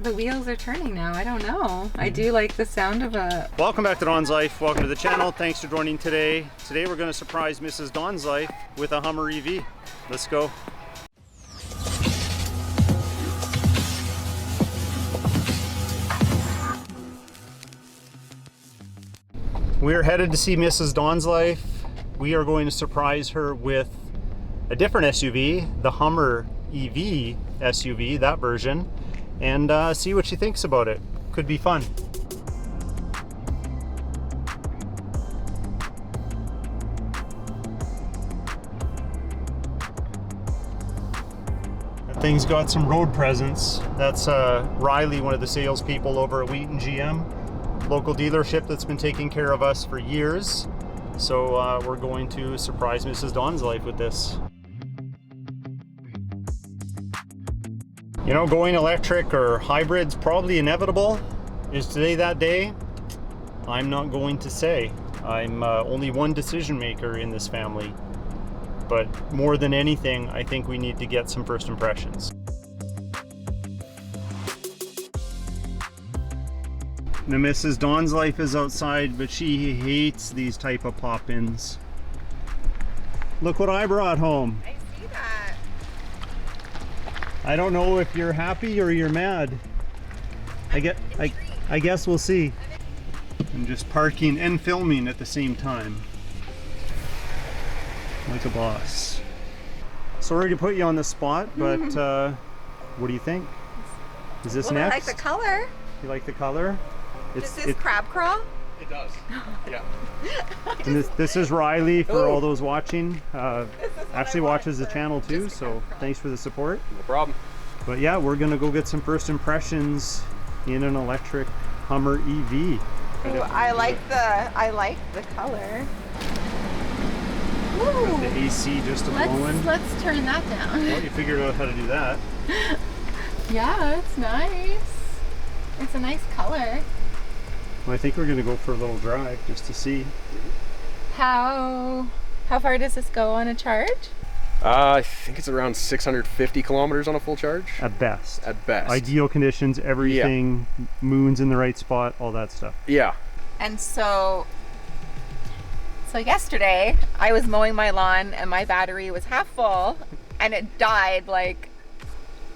the wheels are turning now. I don't know. I do like the sound of a... Welcome back to Donslife. Welcome to the channel. Thanks for joining today. Today we're going to surprise Mrs. Donslife with a Hummer EV. Let's go. We're headed to see Mrs. Donslife. We are going to surprise her with a different SUV, the Hummer EV SUV, that version, and see what she thinks about it. Could be fun. That thing's got some road presence. That's Riley, one of the salespeople over at Wheaton GM, local dealership that's been taking care of us for years. So we're going to surprise Mrs. Donslife with this. You know, going electric or hybrid's probably inevitable. Is today that day? I'm not going to say. I'm only one decision maker in this family. But more than anything, I think we need to get some first impressions. Now Mrs. Donslife is outside, but she hates these type of pop-ins. Look what I brought home. I see that. I don't know if you're happy or you're mad. I guess we'll see. I'm just parking and filming at the same time. Like a boss. Sorry to put you on the spot, but what do you think? Is this next? I like the color. You like the color? Does this crab crawl? It does. Yeah. And this is Riley for all those watching. Actually watches the channel too, so thanks for the support. No problem. But yeah, we're gonna go get some first impressions in an electric Hummer EV. Ooh, I like the color. Ooh. The AC just blowing. Let's turn that down. Well, you figured out how to do that. Yeah, it's nice. It's a nice color. Well, I think we're gonna go for a little drive just to see. How far does this go on a charge? I think it's around 650 kilometers on a full charge. At best. At best. Ideal conditions, everything, moon's in the right spot, all that stuff. Yeah. And so yesterday I was mowing my lawn and my battery was half full and it died like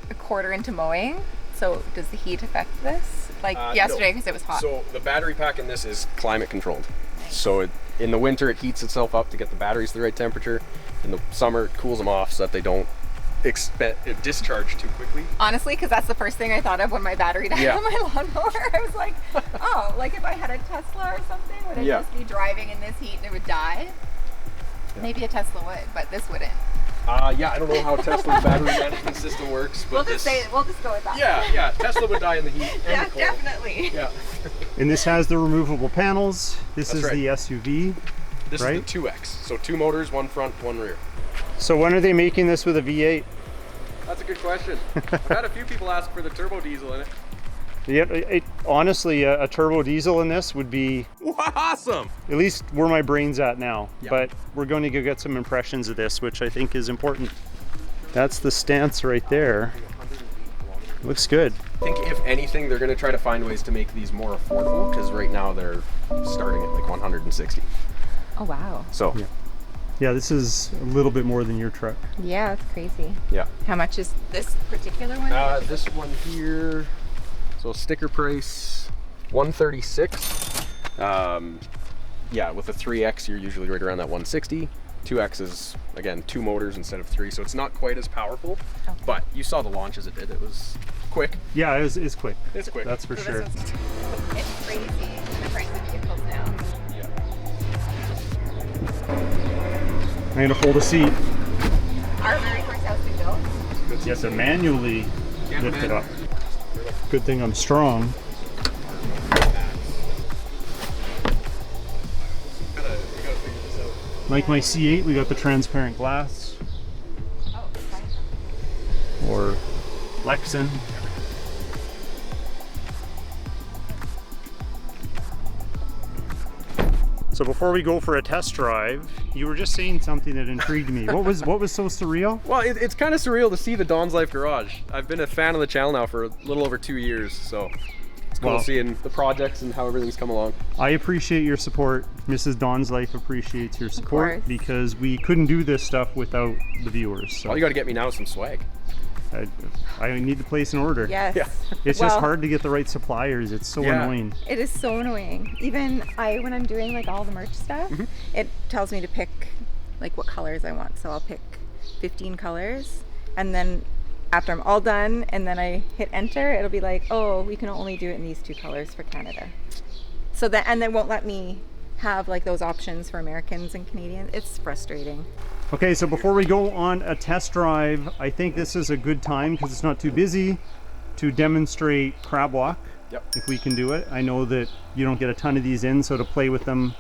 a quarter into mowing. So does the heat affect this? Like yesterday because it was hot. So the battery pack in this is climate controlled. So in the winter it heats itself up to get the batteries to the right temperature. In the summer it cools them off so that they don't discharge too quickly. Honestly, because that's the first thing I thought of when my battery died on my lawnmower. I was like, oh, like if I had a Tesla or something, would I just be driving in this heat and it would die? Yeah. Maybe a Tesla would, but this wouldn't. Yeah, I don't know how Tesla's battery management system works, but we'll just go with that. Yeah, Tesla would die in the heat. Yeah, definitely. Yeah. And this has the removable panels. This is the SUV. This is the 2X. So 2 motors, 1 front, 1 rear. So when are they making this with a V8? That's a good question. I've had a few people ask for the turbo diesel in it. Yeah, honestly, a turbo diesel in this would be awesome. At least where my brain's at now. Yeah. But we're going to go get some impressions of this, which I think is important. That's the stance right there. Looks good. I think if anything, they're going to try to find ways to make these more affordable because right now they're starting at like 160. Oh wow. So. Yeah, this is a little bit more than your truck. Yeah, it's crazy. Yeah. How much is this particular one? This one here, so sticker price, $136. Yeah, with the 3X, you're usually right around that 160. 2X is, again, 2 motors instead of 3, so it's not quite as powerful. Okay. But you saw the launch as it did. It was quick. Yeah, it's quick. It's quick. That's for sure. It's crazy, the price of vehicles now. Yeah. I'm gonna hold a seat. Our very first house we built. You have to manually lift it up. Good thing I'm strong. Like my C8, we got the transparent glass. Or Lexan. So before we go for a test drive, you were just saying something that intrigued me. What was so surreal? Well, it's kind of surreal to see the Donslife garage. I've been a fan of the channel now for a little over 2 years, so it's cool seeing the projects and how everything's come along. I appreciate your support. Mrs. Donslife appreciates your support because we couldn't do this stuff without the viewers. So. All you got to get me now is some swag. I need to place an order. Yes. Yeah. It's just hard to get the right suppliers. It's so annoying. It is so annoying. Even when I'm doing like all the merch stuff, it tells me to pick like what colors I want. So I'll pick 15 colors, and then after I'm all done and then I hit enter, it'll be like, oh, we can only do it in these 2 colors for Canada. So that, and they won't let me have like those options for Americans and Canadians. It's frustrating. Okay, so before we go on a test drive, I think this is a good time, because it's not too busy, to demonstrate crab walk. Yep. If we can do it. I know that you don't get a ton of these in, so to play with them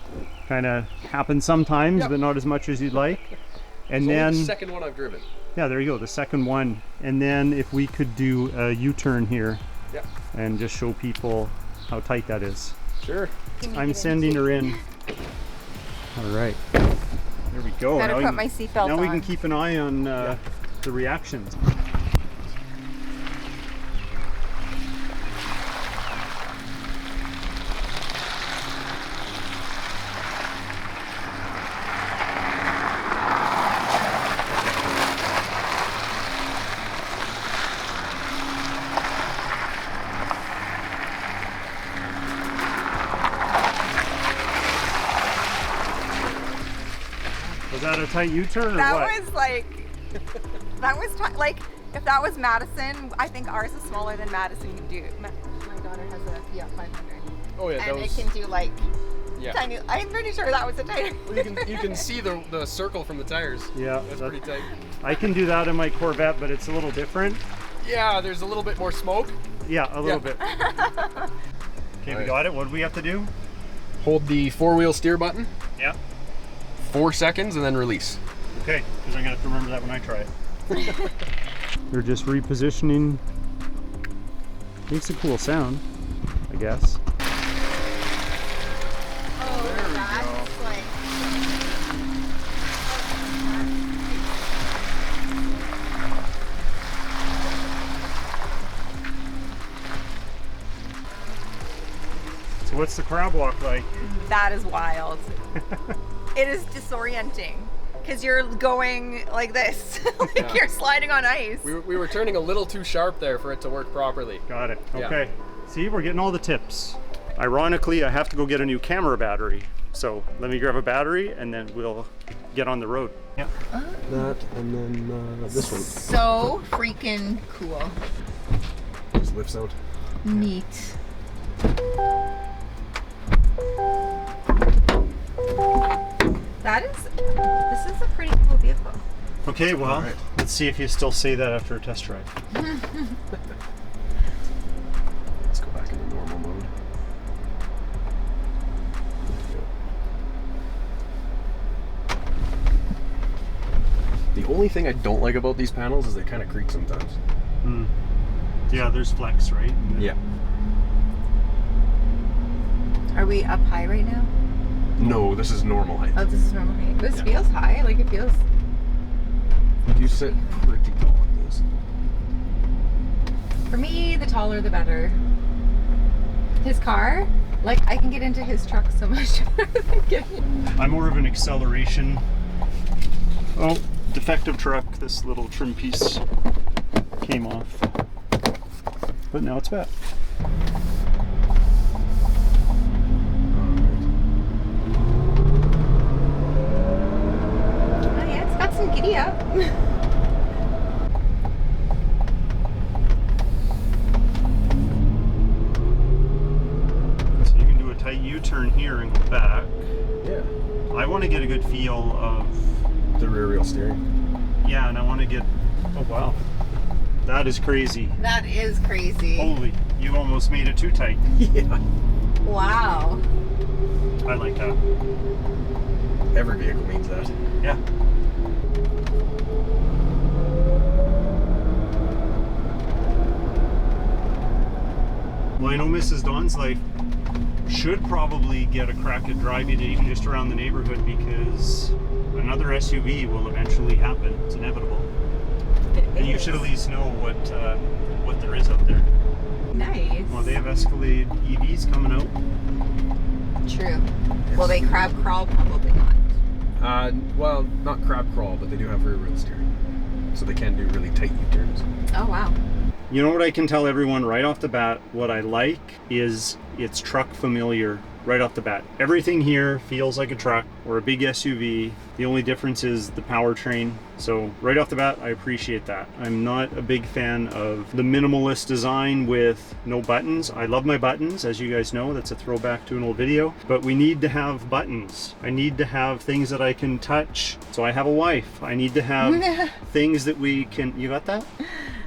kind of happens sometimes, but not as much as you'd like. And then the second one I've driven. Yeah, there you go, the second one. And then if we could do a U-turn here and just show people how tight that is. Sure. I'm sending her in. All right. There we go. Better put my seatbelt on. Now we can keep an eye on the reactions. Was that a tight U-turn or that what? Was like, like, if that was Madison, I think ours is smaller than Madison can do. My daughter has a Fiat 500. Oh yeah, and it can do like Yeah. tiny. I'm pretty sure that was a tighter. Well, you can see the circle from the tires. Yeah, that's pretty tight. I can do that in my Corvette, but it's a little different. Yeah, there's a little bit more smoke. Yeah, a little bit. Okay, we got it. What do we have to do? Hold the four-wheel steer button. Yeah. 4 seconds and then release. Okay, because I'm gonna have to remember that when I try it. They're just repositioning. Makes a cool sound, I guess. Oh, there we go. Like... So what's the crab walk like? That is wild. It is disorienting because you're going like this, like you're sliding on ice. We were turning a little too sharp there for it to work properly. Got it. Okay. See, we're getting all the tips. Ironically, I have to go get a new camera battery. So let me grab a battery and then we'll get on the road. Yeah. That and then this one. So freaking cool. Just lifts out. Neat. This is a pretty cool vehicle. Okay, well, let's see if you still say that after a test drive. Let's go back into normal mode. The only thing I don't like about these panels is they kind of creak sometimes. Yeah, there's flex, right? Yeah. Are we up high right now? No, this is normal height. Oh, this is normal height. This feels high. Like it feels. You sit pretty tall on this. For me, the taller the better. His car, like I can get into his truck so much better than getting. I'm more of an acceleration. Oh, defective truck. This little trim piece came off. But now it's back. Some giddy up. So you can do a tight U-turn here and go back. Yeah. I want to get a good feel of the rear wheel steering. Yeah, and I want to get. Oh wow, that is crazy. That is crazy. Holy, you almost made it too tight. Yeah. Wow. I like that. Every vehicle needs that. Yeah. Well, I know Mrs. Donslife should probably get a crack at driving it even just around the neighborhood, because another SUV will eventually happen. It's inevitable. And you should at least know what there is out there. Nice. Well, they have Escalade EVs coming out. True. Will they crab crawl? Probably not. Well, not crab crawl, but they do have rear wheel steering, so they can do really tight U-turns. Oh wow. You know what I can tell everyone right off the bat? What I like is it's truck familiar right off the bat. Everything here feels like a truck or a big SUV. The only difference is the powertrain. So right off the bat, I appreciate that. I'm not a big fan of the minimalist design with no buttons. I love my buttons, as you guys know. That's a throwback to an old video. But we need to have buttons. I need to have things that I can touch. So I have a wife. I need to have things that we can... You got that?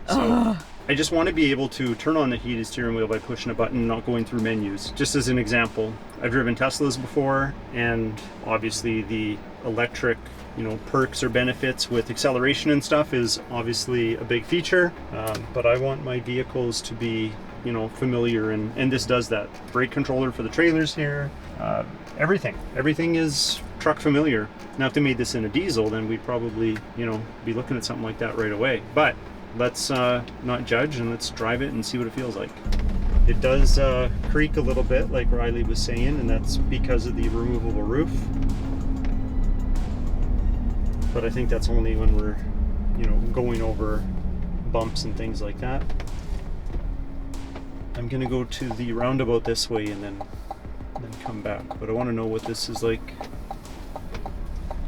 So I just want to be able to turn on the heated steering wheel by pushing a button, not going through menus. Just as an example, I've driven Teslas before, and obviously the electric, perks or benefits with acceleration and stuff is obviously a big feature. But I want my vehicles to be, familiar, and this does that. Brake controller for the trailers here. Everything is truck familiar. Now, if they made this in a diesel, then we'd probably, be looking at something like that right away. But let's not judge, and let's drive it and see what it feels like. It does creak a little bit, like Riley was saying, and that's because of the removable roof. But I think that's only when we're, going over bumps and things like that. I'm gonna go to the roundabout this way and then come back. But I want to know what this is like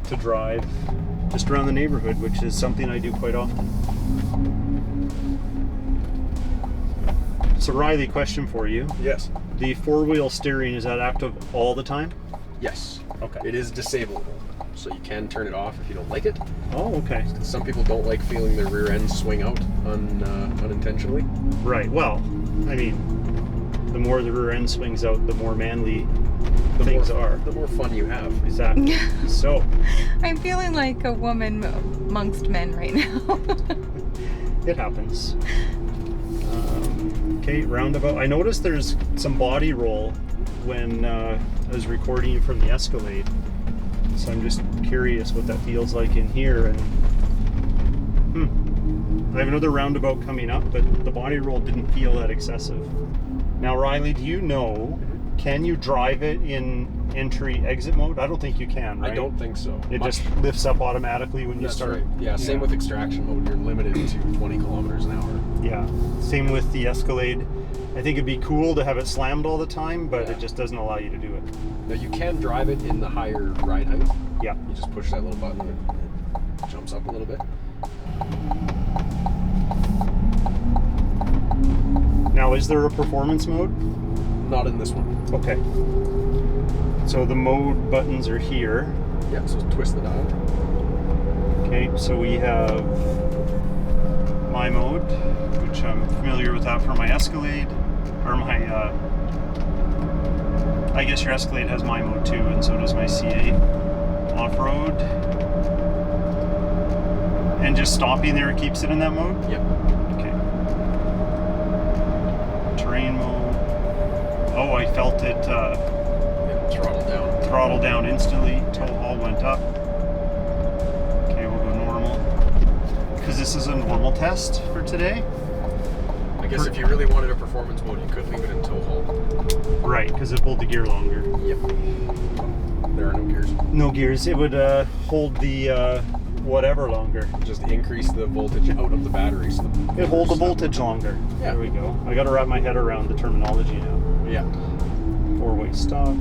to drive just around the neighborhood, which is something I do quite often. So Riley, question for you. Yes. The four-wheel steering, is that active all the time? Yes. Okay. It is disableable, so you can turn it off if you don't like it. Oh, okay. Some people don't like feeling their rear end swing out unintentionally. Right. Well, I mean, the more the rear end swings out, the more manly things are. The more fun you have. Exactly. So. I'm feeling like a woman amongst men right now. It happens. Okay, roundabout. I noticed there's some body roll when I was recording from the Escalade. So I'm just curious what that feels like in here. And I have another roundabout coming up, but the body roll didn't feel that excessive. Now, Riley, do you know, can you drive it in entry-exit mode? I don't think you can, right? I don't think so. It just lifts up automatically when you That's start. Right. Yeah, same with extraction mode. You're limited to 20 kilometers an hour. Yeah, same with the Escalade. I think it'd be cool to have it slammed all the time, but it just doesn't allow you to do it. Now, you can drive it in the higher ride height. Yeah. You just push that little button and it jumps up a little bit. Now, is there a performance mode? Not in this one. Okay. So the mode buttons are here. Yeah, so twist the dial. Okay, so we have my mode, which I'm familiar with that for my Escalade, or my, I guess your Escalade has my mode too, and so does my C8. Off-road. And just stopping there keeps it in that mode? Yep. Okay. Terrain mode. Oh, I felt it throttle down instantly. Tow haul went up. Okay, we'll go normal. Because this is a normal test for today. I guess if you really wanted a performance mode, you could leave it in tow haul. Right, because it pulled the gear longer. Yep. There are no gears. No gears. It would hold the whatever longer. Just increase the voltage out of the battery. So it hold the voltage longer. Yeah. There we go. I got to wrap my head around the terminology now. Yeah. Four-way stop,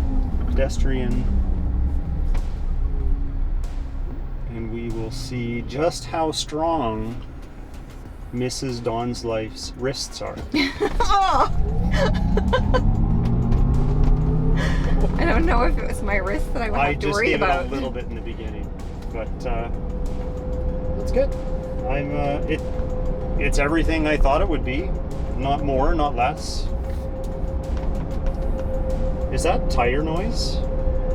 pedestrian. And we will see just how strong Mrs. Donslife's wrists are. I don't know if it was my wrist that I would have to worry about. I just gave it a little bit in the beginning, but that's good. It's everything I thought it would be. Not more, not less. Is that tire noise?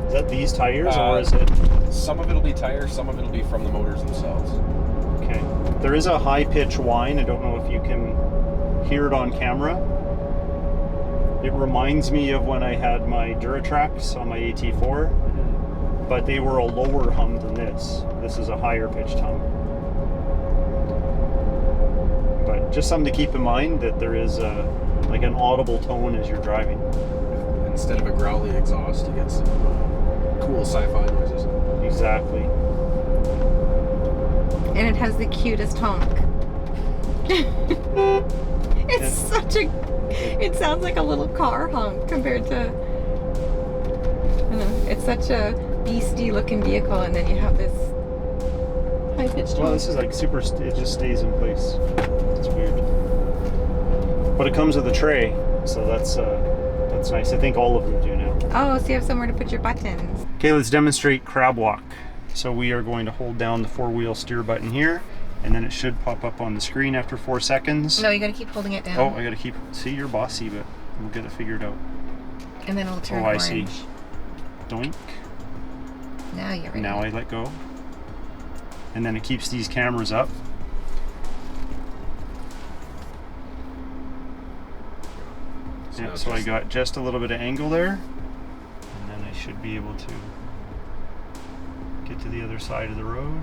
Is that these tires, or is it? Some of it'll be tires, some of it'll be from the motors themselves. Okay. There is a high-pitch whine. I don't know if you can hear it on camera. It reminds me of when I had my Duratrax on my AT4, but they were a lower hum than this. This is a higher pitched hum. But just something to keep in mind, that there is like an audible tone as you're driving. Instead of a growly exhaust, you get some cool sci-fi noises. Exactly. And it has the cutest honk. It's such a... It sounds like a little car honk compared to... I don't know, it's such a beastie looking vehicle, and then you have this high-pitched honk. Well, this is like super, it just stays in place. It's weird. But it comes with a tray, so that's nice. I think all of them do now. Oh, so you have somewhere to put your buttons. Okay, let's demonstrate crab walk. So we are going to hold down the 4-wheel steer button here, and then it should pop up on the screen after 4 seconds. No, you gotta keep holding it down. Oh, I gotta keep, see, you're bossy, but we'll get it figured out. And then it'll turn I orange. see. Doink. Now you're ready. Now I let go. And then it keeps these cameras up. Yeah, so I got just a little bit of angle there, and then I should be able to get to the other side of the road.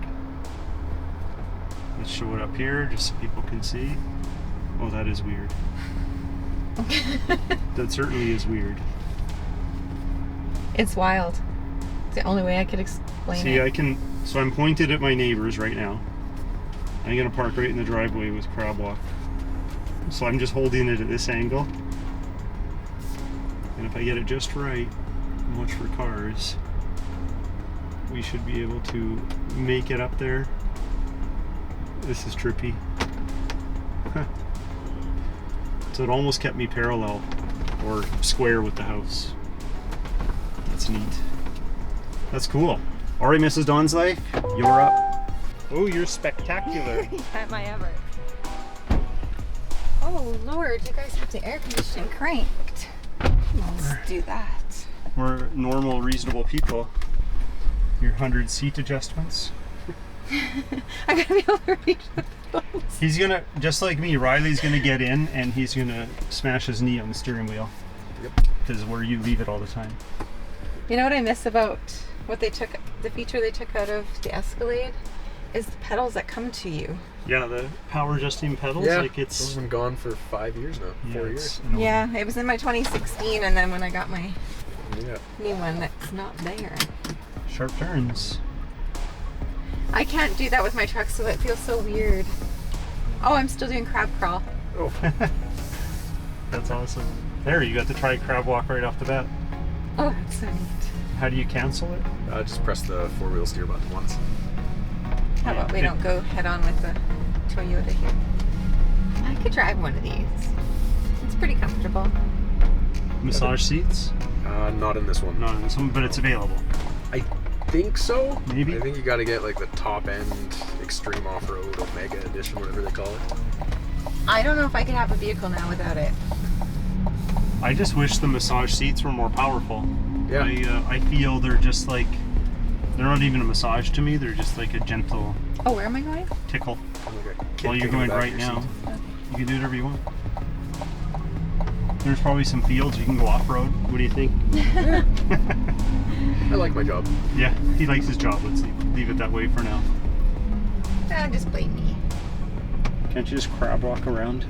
Let's show it up here just so people can see. Oh, that is weird. That certainly is weird. It's wild. It's the only way I could explain See, it. so I'm pointed at my neighbors right now. I'm gonna park right in the driveway with crab walk. So I'm just holding it at this angle. And if I get it just right, and watch for cars, we should be able to make it up there. This is trippy. So it almost kept me parallel or square with the house. That's neat. That's cool. All right, Mrs. Donslife, you're up. Oh, you're spectacular. At my ever. Oh Lord, you guys have the air conditioning cranked. Let's do that. We're normal, reasonable people. Your 100 seat adjustments. I gotta be able to reach those. He's gonna, just like me, Riley's gonna get in and he's gonna smash his knee on the steering wheel. Yep. Because where you leave it all the time. You know what I miss about what they took, the feature they took out of the Escalade, is the pedals that come to you. Yeah, the power adjusting pedals. Yeah, like it's. those have been gone for 5 years now. 4 years. Yeah, it was in my 2016, and then when I got my Yeah. new one, that's not there. Sharp turns. I can't do that with my truck, so it feels so weird. Oh, I'm still doing crab crawl. Oh. That's awesome. There, you got to try crab walk right off the bat. Oh, that's so neat. How do you cancel it? Just press the 4-wheel steer button once. How about we don't go head on with the Toyota here? I could drive one of these. It's pretty comfortable. Massage seats? Not in this one. Not in this one, but it's available. I think so. Maybe. I think you got to get like the top end Extreme Off-Road Omega Edition, whatever they call it. I don't know if I could have a vehicle now without it. I just wish the massage seats were more powerful. Yeah. I feel they're just like, they're not even a massage to me, they're just like a gentle Oh, where am I going? tickle. Okay. Well, you're going right now. You can do whatever you want. There's probably some fields you can go off-road. What do you think? I like my job. Yeah, he likes his job. Let's leave it that way for now. Just blame me. Can't you just crab walk around?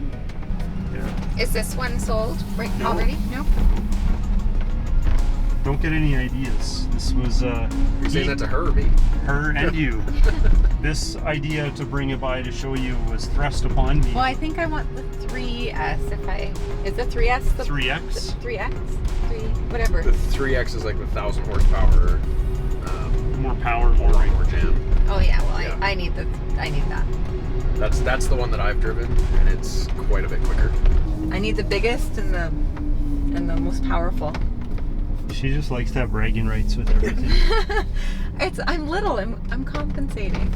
Yeah. Is this one sold right No. already? Nope. Don't get any ideas. This was You're saying that to her or me? her and you. This idea to bring it by to show you was thrust upon me. Well, I think I want the 3S is the 3S the 3X? 3X? 3, whatever. The 3X is like the 1,000 horsepower. More power, more range. More jam. Oh yeah, well Yeah. I need that. That's the one that I've driven, and it's quite a bit quicker. I need the biggest and the most powerful. She just likes to have bragging rights with everything. I'm little. I'm compensating.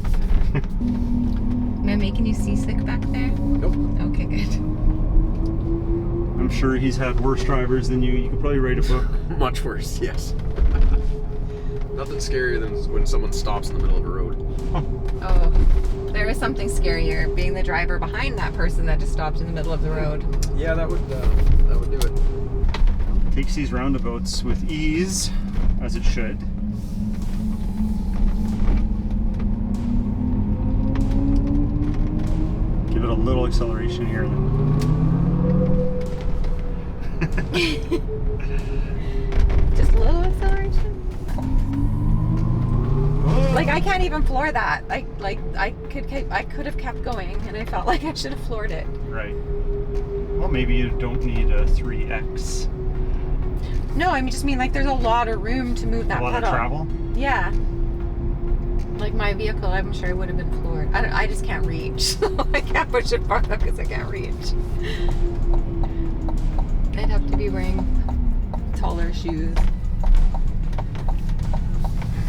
Am I making you seasick back there? Nope. Okay, good. I'm sure he's had worse drivers than you. You could probably write a book. Much worse, yes. Nothing scarier than when someone stops in the middle of a road. Oh, there is something scarier, being the driver behind that person that just stopped in the middle of the road. Yeah, that would do it. takes these roundabouts with ease, as it should. Give it a little acceleration here then. Just a little acceleration. Like I can't even floor that. I could have kept going, and I felt like I should have floored it. Right. Well, maybe you don't need a 3X. No, I just mean like there's a lot of room to move that A lot pedal. of travel. Yeah. Like my vehicle, I'm sure would have been floored. I just can't reach. I can't push it far enough because I can't reach. I'd have to be wearing taller shoes.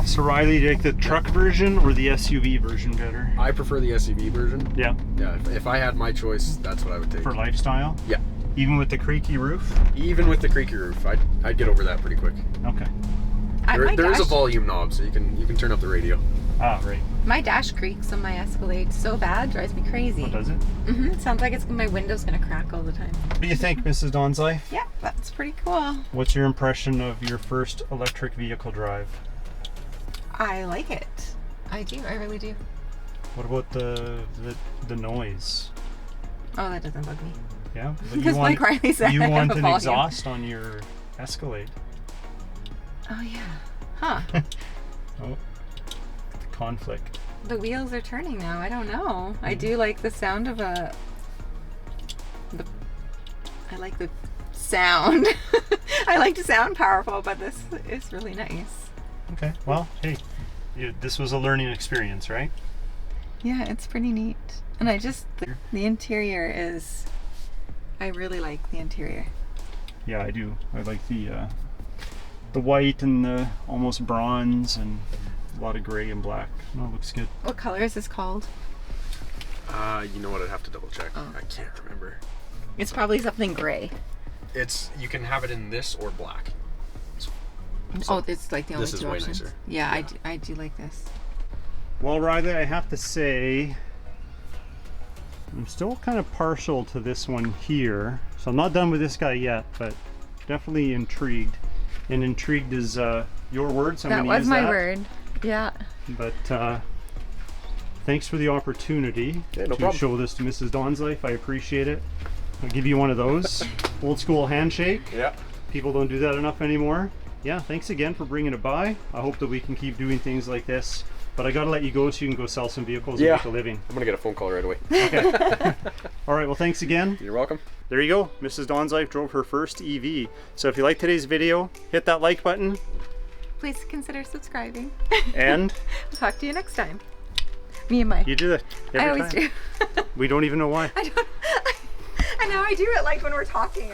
So Riley, do you like the truck version or the SUV version better? I prefer the SUV version. Yeah. Yeah, if I had my choice, that's what I would take. For lifestyle? Yeah. Even with the creaky roof? Even with the creaky roof, I'd get over that pretty quick. Okay. There is a volume knob, so you can turn up the radio. Ah, right. My dash creaks on my Escalade so bad, drives me crazy. What does it? Mm-hmm. Sounds like my window's gonna crack all the time. What do you think, Mrs. Donslife? Yeah, that's pretty cool. What's your impression of your first electric vehicle drive? I like it. I do. I really do. What about the noise? Oh, that doesn't bug me. Yeah, but Because like Riley said, you I have want a an volume. exhaust on your Escalade. Oh yeah. Huh. Oh, the conflict. The wheels are turning now. I don't know. I do like the sound of I like the sound. I like to sound powerful, but this is really nice. Okay, well, hey, this was a learning experience, right? Yeah, it's pretty neat. And the interior is, I really like the interior. Yeah, I do. I like the white and the almost bronze and a lot of gray and black. Oh, it looks good. What color is this called? You know what? I'd have to double check. Oh. I can't remember. It's probably something gray. You can have it in this or black. Oh, it's like the only this is two way options. nicer. Yeah, Yeah. I do like this. Well, Riley, I have to say, I'm still kind of partial to this one here. So I'm not done with this guy yet, but definitely intrigued. And intrigued is your word, so I'm That going to was use my that. word. Yeah. But thanks for the opportunity Yeah, no to problem. show this to Mrs. Donslife. I appreciate it. I'll give you one of those. Old school handshake. Yeah. People don't do that enough anymore. Yeah, thanks again for bringing it by. I hope that we can keep doing things like this. But I gotta let you go so you can go sell some vehicles and make a living. I'm gonna get a phone call right away. Okay. All right, well, thanks again. You're welcome. There you go. Mrs. Donslife drove her first EV. So if you like today's video, hit that like button. Please consider subscribing. And Talk to you next time. Me and Mike. you do that every I always time. do. We don't even know why. I know I do it like when we're talking.